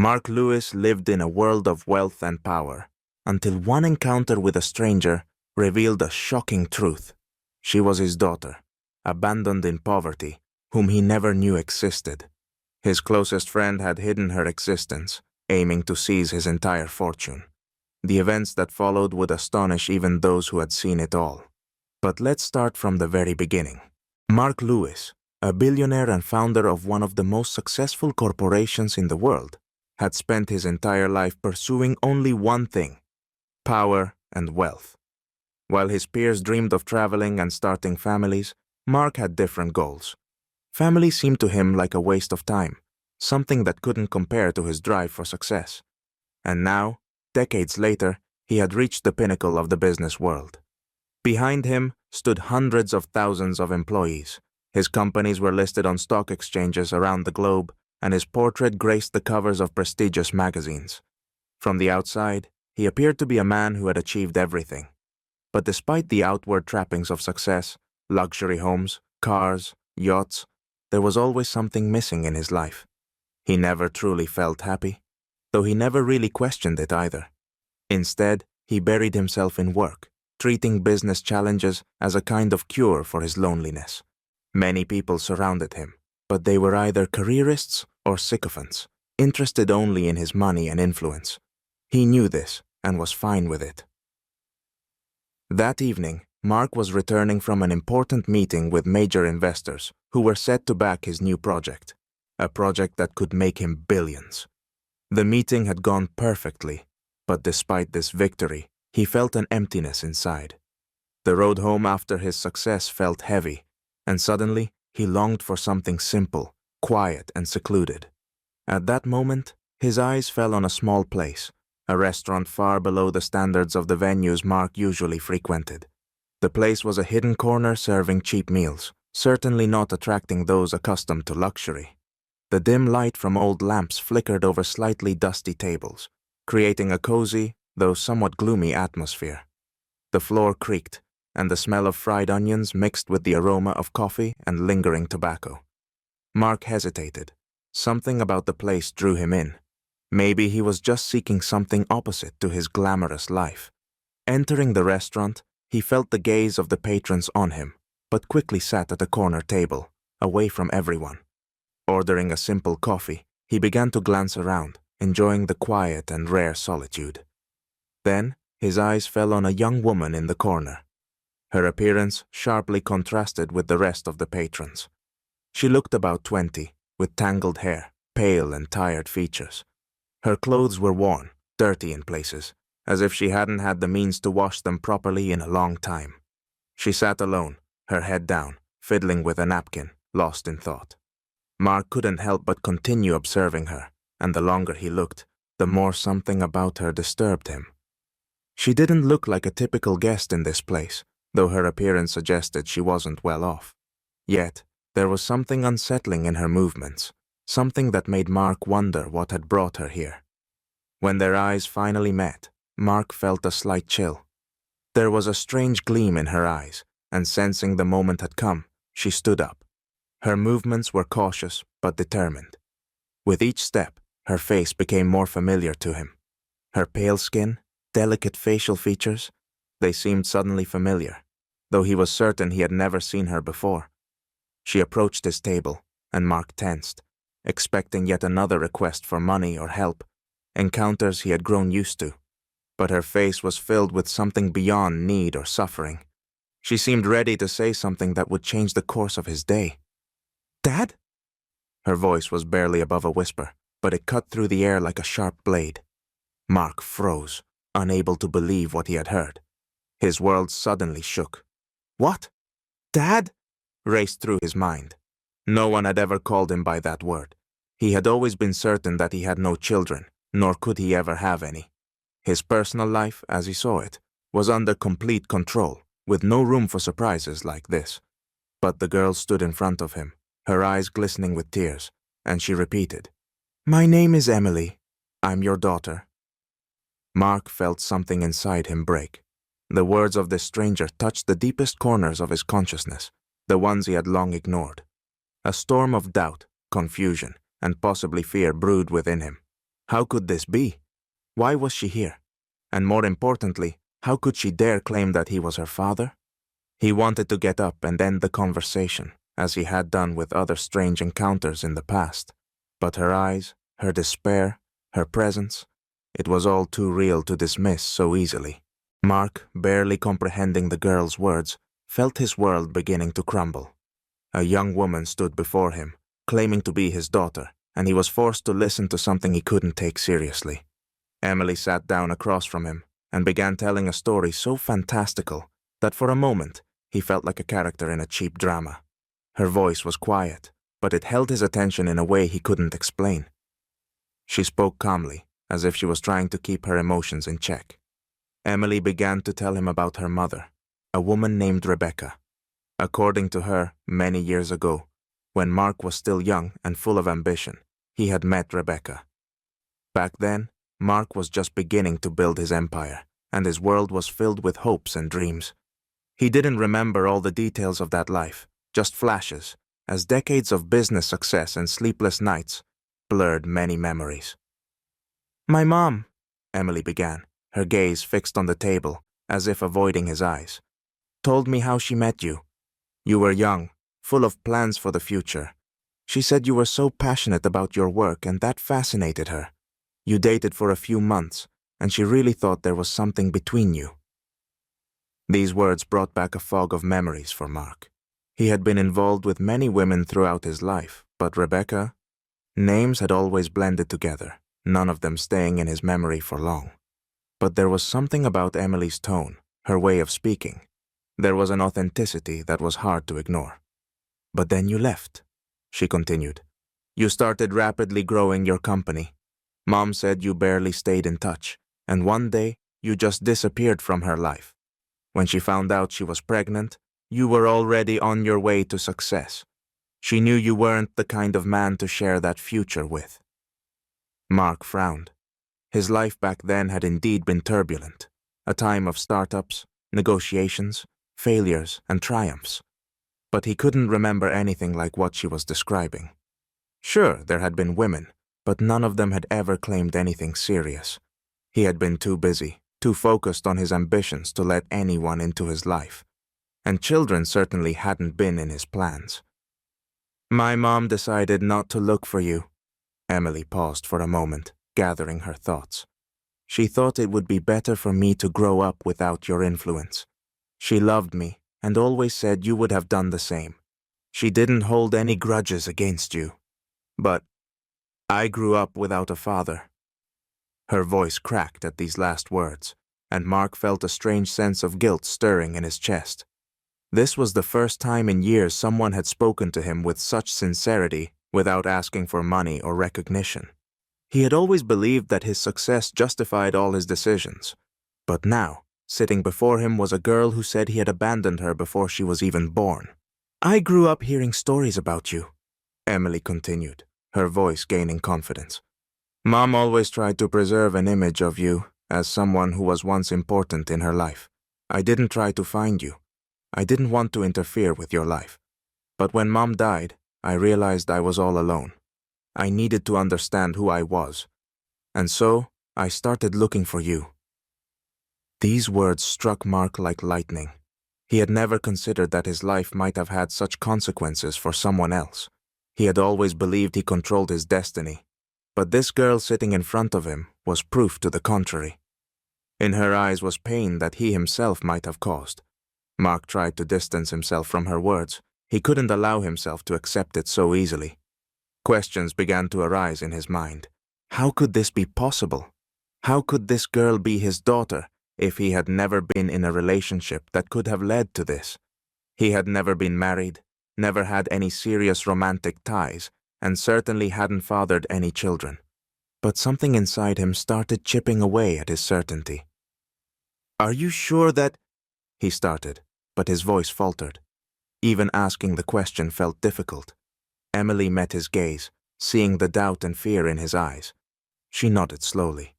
Mark Lewis lived in a world of wealth and power, until one encounter with a stranger revealed a shocking truth. She was his daughter, abandoned in poverty, whom he never knew existed. His closest friend had hidden her existence, aiming to seize his entire fortune. The events that followed would astonish even those who had seen it all. But let's start from the very beginning. Mark Lewis, a billionaire and founder of one of the most successful corporations in the world, had spent his entire life pursuing only one thing: power and wealth. While his peers dreamed of traveling and starting families, Mark had different goals. Family seemed to him like a waste of time, something that couldn't compare to his drive for success. And now, decades later, he had reached the pinnacle of the business world. Behind him stood hundreds of thousands of employees. His companies were listed on stock exchanges around the globe, and his portrait graced the covers of prestigious magazines. From the outside, he appeared to be a man who had achieved everything. But despite the outward trappings of success, luxury homes, cars, yachts, there was always something missing in his life. He never truly felt happy, though he never really questioned it either. Instead, he buried himself in work, treating business challenges as a kind of cure for his loneliness. Many people surrounded him, but they were either careerists or sycophants, interested only in his money and influence. He knew this and was fine with it. That evening, Mark was returning from an important meeting with major investors who were set to back his new project, a project that could make him billions. The meeting had gone perfectly, but despite this victory, he felt an emptiness inside. The road home after his success felt heavy, and suddenly he longed for something simple, quiet, and secluded. At that moment, his eyes fell on a small place, a restaurant far below the standards of the venues Mark usually frequented. The place was a hidden corner serving cheap meals, certainly not attracting those accustomed to luxury. The dim light from old lamps flickered over slightly dusty tables, creating a cozy, though somewhat gloomy atmosphere. The floor creaked, and the smell of fried onions mixed with the aroma of coffee and lingering tobacco. Mark hesitated. Something about the place drew him in. Maybe he was just seeking something opposite to his glamorous life. Entering the restaurant, he felt the gaze of the patrons on him, but quickly sat at a corner table, away from everyone. Ordering a simple coffee, he began to glance around, enjoying the quiet and rare solitude. Then, his eyes fell on a young woman in the corner. Her appearance sharply contrasted with the rest of the patrons. She looked about 20, with tangled hair, pale and tired features. Her clothes were worn, dirty in places, as if she hadn't had the means to wash them properly in a long time. She sat alone, her head down, fiddling with a napkin, lost in thought. Mark couldn't help but continue observing her, and the longer he looked, the more something about her disturbed him. She didn't look like a typical guest in this place, though her appearance suggested she wasn't well off. Yet, there was something unsettling in her movements, something that made Mark wonder what had brought her here. When their eyes finally met, Mark felt a slight chill. There was a strange gleam in her eyes, and sensing the moment had come, she stood up. Her movements were cautious but determined. With each step, her face became more familiar to him. Her pale skin, delicate facial features, they seemed suddenly familiar, though he was certain he had never seen her before. She approached his table, and Mark tensed, expecting yet another request for money or help, encounters he had grown used to. But her face was filled with something beyond need or suffering. She seemed ready to say something that would change the course of his day. "Dad?" Her voice was barely above a whisper, but it cut through the air like a sharp blade. Mark froze, unable to believe what he had heard. His world suddenly shook. "What? Dad?" raced through his mind. No one had ever called him by that word. He had always been certain that he had no children, nor could he ever have any. His personal life, as he saw it, was under complete control, with no room for surprises like this. But the girl stood in front of him, her eyes glistening with tears, and she repeated, "My name is Emily. I'm your daughter." Mark felt something inside him break. The words of this stranger touched the deepest corners of his consciousness, the ones he had long ignored. A storm of doubt, confusion, and possibly fear brewed within him. How could this be? Why was she here? And more importantly, how could she dare claim that he was her father? He wanted to get up and end the conversation, as he had done with other strange encounters in the past. But her eyes, her despair, her presence, it was all too real to dismiss so easily. Mark, barely comprehending the girl's words, felt his world beginning to crumble. A young woman stood before him, claiming to be his daughter, and he was forced to listen to something he couldn't take seriously. Emily sat down across from him and began telling a story so fantastical that for a moment he felt like a character in a cheap drama. Her voice was quiet, but it held his attention in a way he couldn't explain. She spoke calmly, as if she was trying to keep her emotions in check. Emily began to tell him about her mother, a woman named Rebecca. According to her, many years ago, when Mark was still young and full of ambition, he had met Rebecca. Back then, Mark was just beginning to build his empire, and his world was filled with hopes and dreams. He didn't remember all the details of that life, just flashes, as decades of business success and sleepless nights blurred many memories. "My mom," Emily began, her gaze fixed on the table, as if avoiding his eyes, "told me how she met you. You were young, full of plans for the future. She said you were so passionate about your work, and that fascinated her. You dated for a few months, and she really thought there was something between you." These words brought back a fog of memories for Mark. He had been involved with many women throughout his life, but Rebecca? Names had always blended together, none of them staying in his memory for long. But there was something about Emily's tone, her way of speaking. There was an authenticity that was hard to ignore. "But then you left," she continued. "You started rapidly growing your company. Mom said you barely stayed in touch, and one day you just disappeared from her life. When she found out she was pregnant, you were already on your way to success. She knew you weren't the kind of man to share that future with." Mark frowned. His life back then had indeed been turbulent, a time of startups, negotiations, failures, and triumphs. But he couldn't remember anything like what she was describing. Sure, there had been women, but none of them had ever claimed anything serious. He had been too busy, too focused on his ambitions to let anyone into his life. And children certainly hadn't been in his plans. "My mom decided not to look for you." Emily paused for a moment, gathering her thoughts. "She thought it would be better for me to grow up without your influence. She loved me and always said you would have done the same. She didn't hold any grudges against you. But I grew up without a father." Her voice cracked at these last words, and Mark felt a strange sense of guilt stirring in his chest. This was the first time in years someone had spoken to him with such sincerity without asking for money or recognition. He had always believed that his success justified all his decisions. But now, sitting before him was a girl who said he had abandoned her before she was even born. "I grew up hearing stories about you," Emily continued, her voice gaining confidence. "Mom always tried to preserve an image of you as someone who was once important in her life. I didn't try to find you. I didn't want to interfere with your life. But when Mom died, I realized I was all alone. I needed to understand who I was. And so, I started looking for you." These words struck Mark like lightning. He had never considered that his life might have had such consequences for someone else. He had always believed he controlled his destiny. But this girl sitting in front of him was proof to the contrary. In her eyes was pain that he himself might have caused. Mark tried to distance himself from her words. He couldn't allow himself to accept it so easily. Questions began to arise in his mind. How could this be possible? How could this girl be his daughter if he had never been in a relationship that could have led to this? He had never been married, never had any serious romantic ties, and certainly hadn't fathered any children. But something inside him started chipping away at his certainty. "Are you sure that—" he started, but his voice faltered. Even asking the question felt difficult. Emily met his gaze, seeing the doubt and fear in his eyes. She nodded slowly.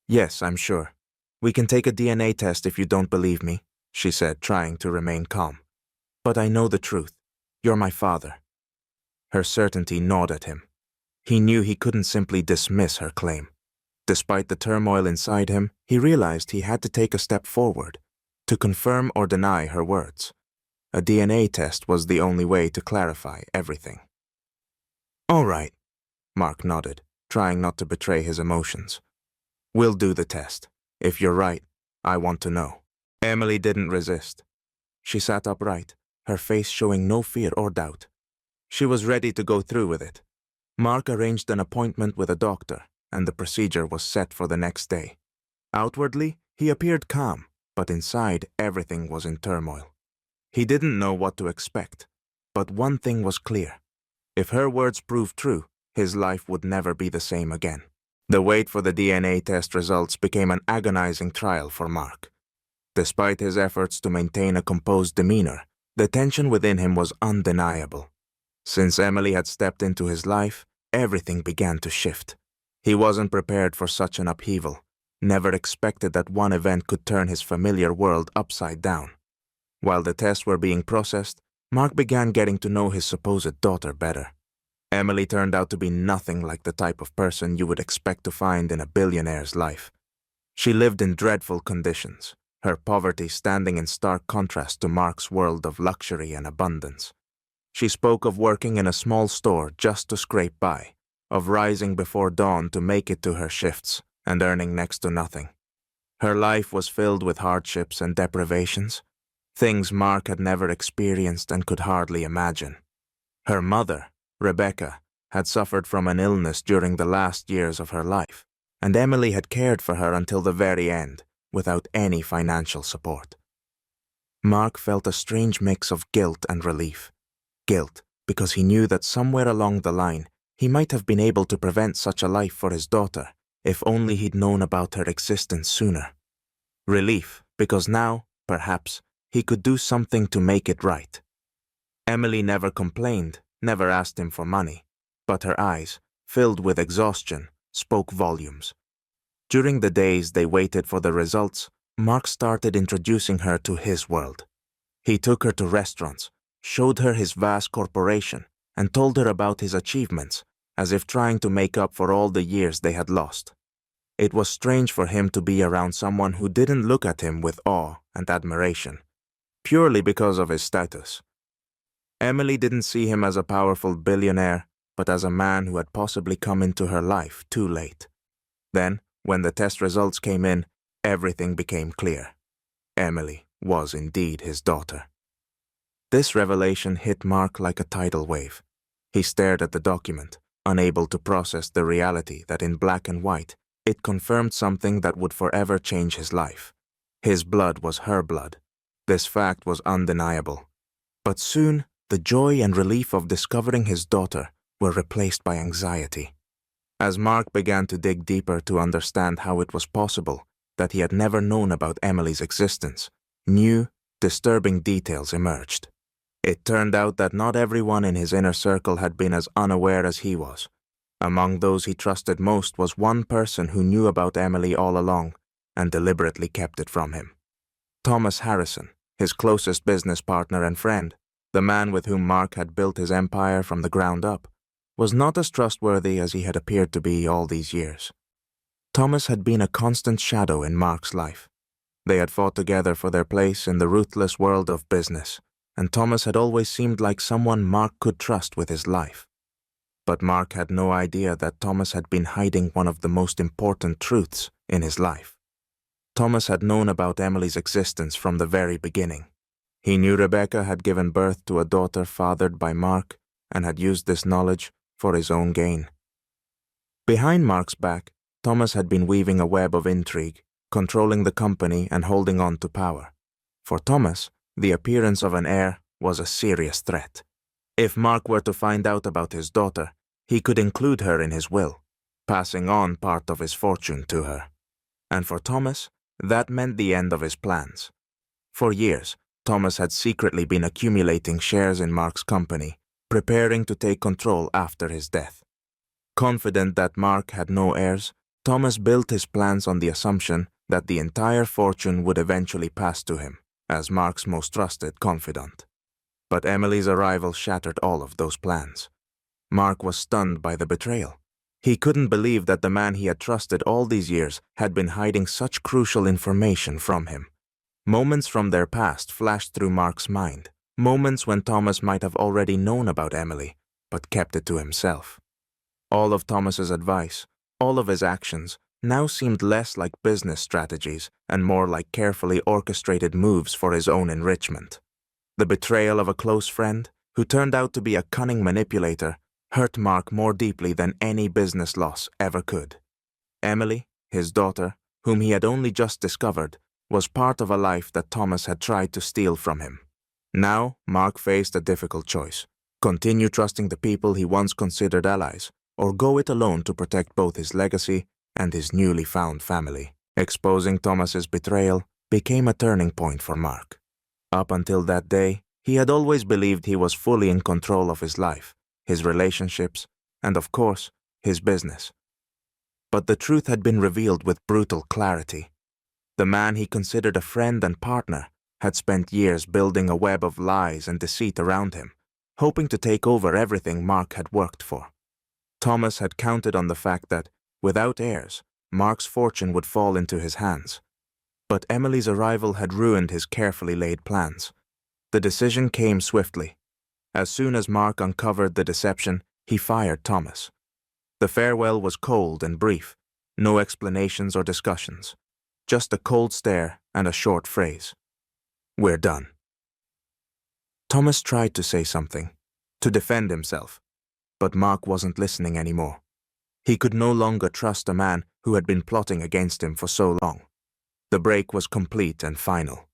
"Yes, I'm sure. We can take a DNA test if you don't believe me," she said, trying to remain calm. "But I know the truth. You're my father." Her certainty gnawed at him. He knew he couldn't simply dismiss her claim. Despite the turmoil inside him, he realized he had to take a step forward, to confirm or deny her words. A DNA test was the only way to clarify everything. "All right," Mark nodded, trying not to betray his emotions. "We'll do the test. If you're right, I want to know." Emily didn't resist. She sat upright, her face showing no fear or doubt. She was ready to go through with it. Mark arranged an appointment with a doctor, and the procedure was set for the next day. Outwardly, he appeared calm, but inside everything was in turmoil. He didn't know what to expect, but one thing was clear. If her words proved true, his life would never be the same again. The wait for the DNA test results became an agonizing trial for Mark. Despite his efforts to maintain a composed demeanor, the tension within him was undeniable. Since Emily had stepped into his life, everything began to shift. He wasn't prepared for such an upheaval, never expected that one event could turn his familiar world upside down. While the tests were being processed, Mark began getting to know his supposed daughter better. Emily turned out to be nothing like the type of person you would expect to find in a billionaire's life. She lived in dreadful conditions, her poverty standing in stark contrast to Mark's world of luxury and abundance. She spoke of working in a small store just to scrape by, of rising before dawn to make it to her shifts, and earning next to nothing. Her life was filled with hardships and deprivations, things Mark had never experienced and could hardly imagine. Her mother, Rebecca, had suffered from an illness during the last years of her life, and Emily had cared for her until the very end, without any financial support. Mark felt a strange mix of guilt and relief. Guilt, because he knew that somewhere along the line, he might have been able to prevent such a life for his daughter, if only he'd known about her existence sooner. Relief, because now, perhaps, he could do something to make it right. Emily never complained, never asked him for money, but her eyes, filled with exhaustion, spoke volumes. During the days they waited for the results, Mark started introducing her to his world. He took her to restaurants, showed her his vast corporation, and told her about his achievements, as if trying to make up for all the years they had lost. It was strange for him to be around someone who didn't look at him with awe and admiration, purely because of his status. Emily didn't see him as a powerful billionaire, but as a man who had possibly come into her life too late. Then, when the test results came in, everything became clear. Emily was indeed his daughter. This revelation hit Mark like a tidal wave. He stared at the document, unable to process the reality that in black and white, it confirmed something that would forever change his life. His blood was her blood. This fact was undeniable. But soon, the joy and relief of discovering his daughter were replaced by anxiety. As Mark began to dig deeper to understand how it was possible that he had never known about Emily's existence, new, disturbing details emerged. It turned out that not everyone in his inner circle had been as unaware as he was. Among those he trusted most was one person who knew about Emily all along and deliberately kept it from him. Thomas Harrison, his closest business partner and friend, the man with whom Mark had built his empire from the ground up, was not as trustworthy as he had appeared to be all these years. Thomas had been a constant shadow in Mark's life. They had fought together for their place in the ruthless world of business, and Thomas had always seemed like someone Mark could trust with his life. But Mark had no idea that Thomas had been hiding one of the most important truths in his life. Thomas had known about Emily's existence from the very beginning. He knew Rebecca had given birth to a daughter fathered by Mark and had used this knowledge for his own gain. Behind Mark's back, Thomas had been weaving a web of intrigue, controlling the company and holding on to power. For Thomas, the appearance of an heir was a serious threat. If Mark were to find out about his daughter, he could include her in his will, passing on part of his fortune to her. And for Thomas, that meant the end of his plans. For years, Thomas had secretly been accumulating shares in Mark's company, preparing to take control after his death. Confident that Mark had no heirs, Thomas built his plans on the assumption that the entire fortune would eventually pass to him, as Mark's most trusted confidant. But Emily's arrival shattered all of those plans. Mark was stunned by the betrayal. He couldn't believe that the man he had trusted all these years had been hiding such crucial information from him. Moments from their past flashed through Mark's mind, moments when Thomas might have already known about Emily, but kept it to himself. All of Thomas's advice, all of his actions, now seemed less like business strategies and more like carefully orchestrated moves for his own enrichment. The betrayal of a close friend, who turned out to be a cunning manipulator, hurt Mark more deeply than any business loss ever could. Emily, his daughter, whom he had only just discovered, was part of a life that Thomas had tried to steal from him. Now, Mark faced a difficult choice: continue trusting the people he once considered allies, or go it alone to protect both his legacy and his newly found family. Exposing Thomas's betrayal became a turning point for Mark. Up until that day, he had always believed he was fully in control of his life, his relationships, and of course, his business. But the truth had been revealed with brutal clarity. The man he considered a friend and partner had spent years building a web of lies and deceit around him, hoping to take over everything Mark had worked for. Thomas had counted on the fact that, without heirs, Mark's fortune would fall into his hands. But Emily's arrival had ruined his carefully laid plans. The decision came swiftly. As soon as Mark uncovered the deception, he fired Thomas. The farewell was cold and brief, no explanations or discussions, just a cold stare and a short phrase. "We're done." Thomas tried to say something, to defend himself, but Mark wasn't listening anymore. He could no longer trust a man who had been plotting against him for so long. The break was complete and final.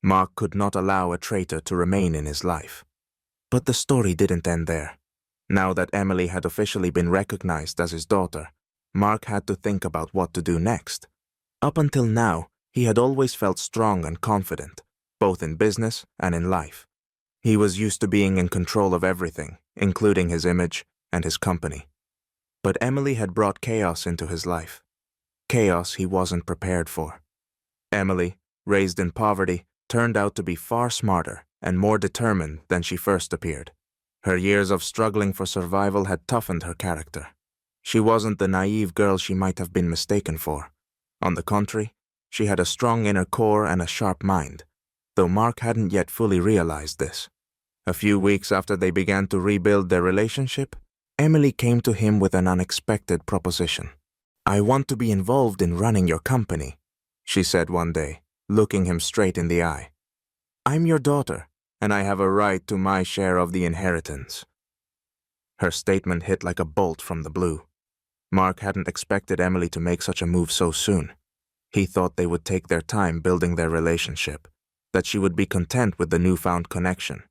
Mark could not allow a traitor to remain in his life. But the story didn't end there. Now that Emily had officially been recognized as his daughter, Mark had to think about what to do next. Up until now, he had always felt strong and confident, both in business and in life. He was used to being in control of everything, including his image and his company. But Emily had brought chaos into his life. Chaos he wasn't prepared for. Emily, raised in poverty, turned out to be far smarter and more determined than she first appeared. Her years of struggling for survival had toughened her character. She wasn't the naive girl she might have been mistaken for. On the contrary, she had a strong inner core and a sharp mind, though Mark hadn't yet fully realized this. A few weeks after they began to rebuild their relationship, Emily came to him with an unexpected proposition. "I want to be involved in running your company," she said one day, looking him straight in the eye. "I'm your daughter, and I have a right to my share of the inheritance." Her statement hit like a bolt from the blue. Mark hadn't expected Emily to make such a move so soon. He thought they would take their time building their relationship, that she would be content with the newfound connection.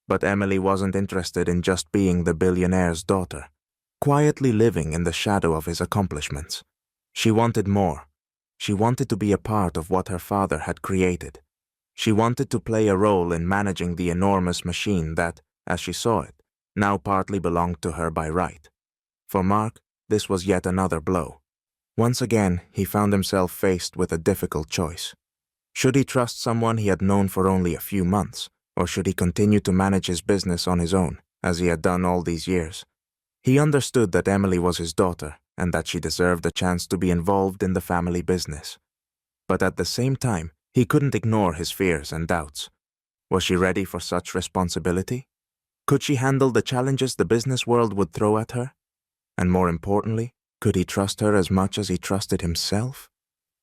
But Emily wasn't interested in just being the billionaire's daughter, quietly living in the shadow of his accomplishments. She wanted more. She wanted to be a part of what her father had created. She wanted to play a role in managing the enormous machine that, as she saw it, now partly belonged to her by right. For Mark, this was yet another blow. Once again, he found himself faced with a difficult choice. Should he trust someone he had known for only a few months, or should he continue to manage his business on his own, as he had done all these years? He understood that Emily was his daughter, and that she deserved a chance to be involved in the family business. But at the same time, he couldn't ignore his fears and doubts. Was she ready for such responsibility? Could she handle the challenges the business world would throw at her? And more importantly, could he trust her as much as he trusted himself?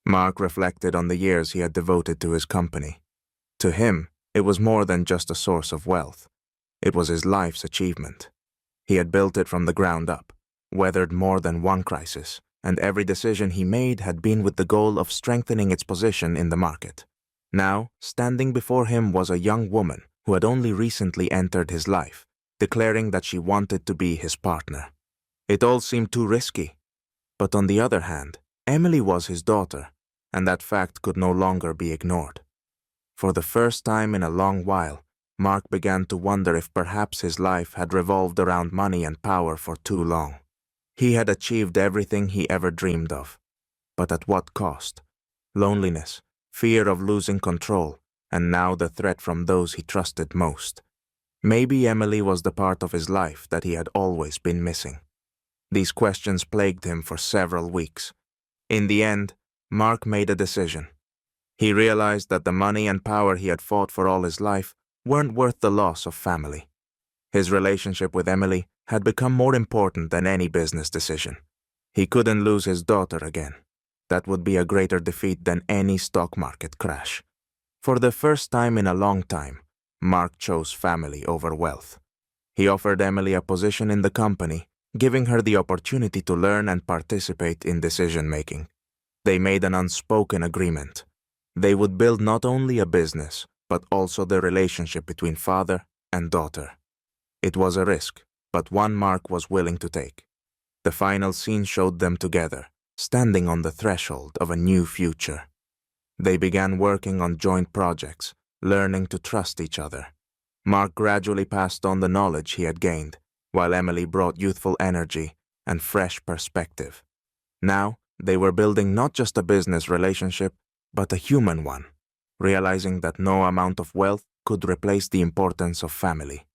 Mark reflected on the years he had devoted to his company. To him, it was more than just a source of wealth. It was his life's achievement. He had built it from the ground up, weathered more than one crisis, and every decision he made had been with the goal of strengthening its position in the market. Now, standing before him was a young woman who had only recently entered his life, declaring that she wanted to be his partner. It all seemed too risky. But on the other hand, Emily was his daughter, and that fact could no longer be ignored. For the first time in a long while, Mark began to wonder if perhaps his life had revolved around money and power for too long. He had achieved everything he ever dreamed of. But at what cost? Loneliness, fear of losing control, and now the threat from those he trusted most. Maybe Emily was the part of his life that he had always been missing. These questions plagued him for several weeks. In the end, Mark made a decision. He realized that the money and power he had fought for all his life weren't worth the loss of family. His relationship with Emily had become more important than any business decision. He couldn't lose his daughter again. That would be a greater defeat than any stock market crash. For the first time in a long time, Mark chose family over wealth. He offered Emily a position in the company, giving her the opportunity to learn and participate in decision-making. They made an unspoken agreement. They would build not only a business, but also the relationship between father and daughter. It was a risk, but one Mark was willing to take. The final scene showed them together, standing on the threshold of a new future. They began working on joint projects, learning to trust each other. Mark gradually passed on the knowledge he had gained, while Emily brought youthful energy and fresh perspective. Now, they were building not just a business relationship, but a human one, realizing that no amount of wealth could replace the importance of family.